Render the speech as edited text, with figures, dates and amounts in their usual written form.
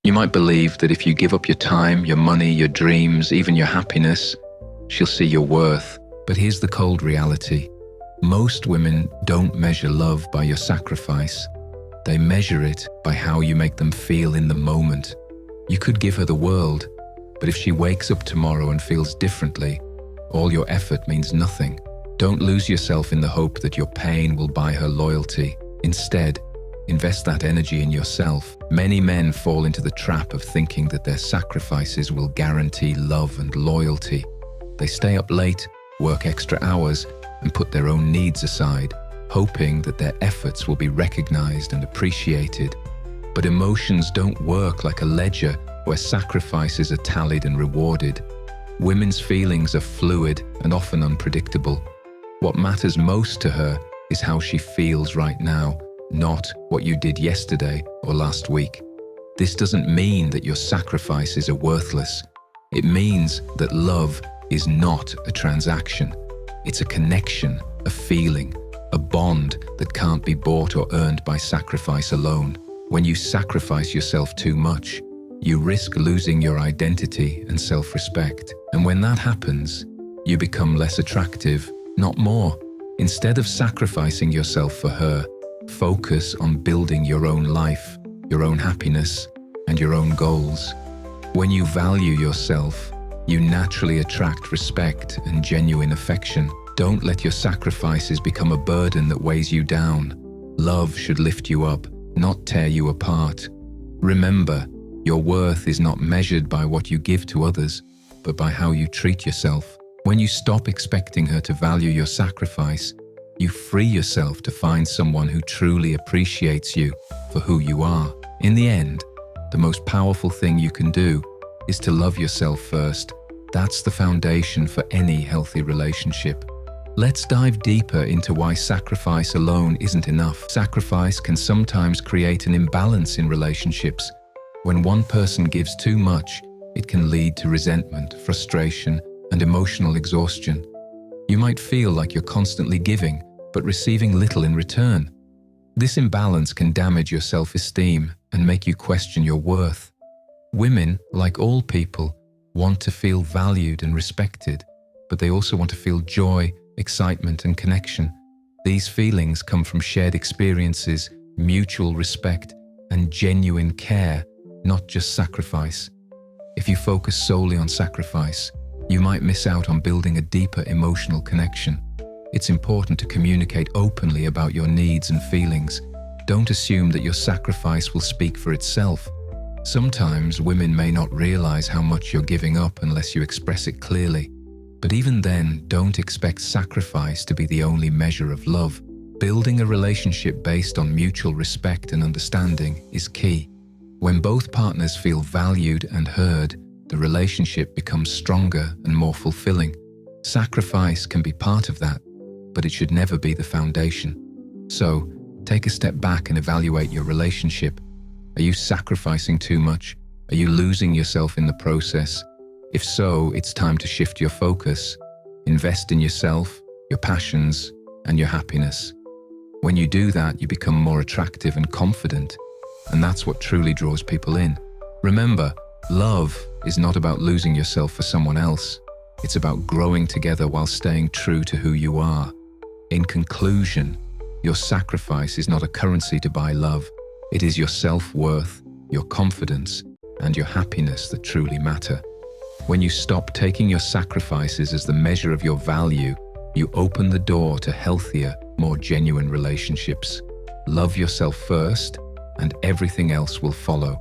You might believe that if you give up your time, your money, your dreams, even your happiness, she'll see your worth. But here's the cold reality. Most women don't measure love by your sacrifice. They measure it by how you make them feel in the moment. You could give her the world, but if she wakes up tomorrow and feels differently, all your effort means nothing. Don't lose yourself in the hope that your pain will buy her loyalty. Instead, invest that energy in yourself. Many men fall into the trap of thinking that their sacrifices will guarantee love and loyalty. They stay up late, work extra hours, and put their own needs aside, hoping that their efforts will be recognized and appreciated. But emotions don't work like a ledger where sacrifices are tallied and rewarded. Women's feelings are fluid and often unpredictable. What matters most to her is how she feels right now, not what you did yesterday or last week. This doesn't mean that your sacrifices are worthless. It means that love is not a transaction. It's a connection, a feeling, a bond that can't be bought or earned by sacrifice alone. When you sacrifice yourself too much, you risk losing your identity and self-respect. And when that happens, you become less attractive, not more. Instead of sacrificing yourself for her, focus on building your own life, your own happiness, and your own goals. When you value yourself, you naturally attract respect and genuine affection. Don't let your sacrifices become a burden that weighs you down. Love should lift you up, not tear you apart. Remember, your worth is not measured by what you give to others, but by how you treat yourself. When you stop expecting her to value your sacrifice, you free yourself to find someone who truly appreciates you for who you are. In the end, the most powerful thing you can do is to love yourself first. That's the foundation for any healthy relationship. Let's dive deeper into why sacrifice alone isn't enough. Sacrifice can sometimes create an imbalance in relationships. When one person gives too much, it can lead to resentment, frustration, and emotional exhaustion. You might feel like you're constantly giving, but receiving little in return. This imbalance can damage your self-esteem and make you question your worth. Women, like all people, want to feel valued and respected, but they also want to feel joy, excitement, and connection. These feelings come from shared experiences, mutual respect, and genuine care, not just sacrifice. If you focus solely on sacrifice, you might miss out on building a deeper emotional connection. It's important to communicate openly about your needs and feelings. Don't assume that your sacrifice will speak for itself. Sometimes women may not realize how much you're giving up unless you express it clearly. But even then, don't expect sacrifice to be the only measure of love. Building a relationship based on mutual respect and understanding is key. When both partners feel valued and heard, the relationship becomes stronger and more fulfilling. Sacrifice can be part of that, but it should never be the foundation. So, take a step back and evaluate your relationship. Are you sacrificing too much? Are you losing yourself in the process? If so, it's time to shift your focus. Invest in yourself, your passions, and your happiness. When you do that, you become more attractive and confident, and that's what truly draws people in. Remember, love is not about losing yourself for someone else. It's about growing together while staying true to who you are. In conclusion, your sacrifice is not a currency to buy love. It is your self-worth, your confidence, and your happiness that truly matter. When you stop taking your sacrifices as the measure of your value, you open the door to healthier, more genuine relationships. Love yourself first, and everything else will follow.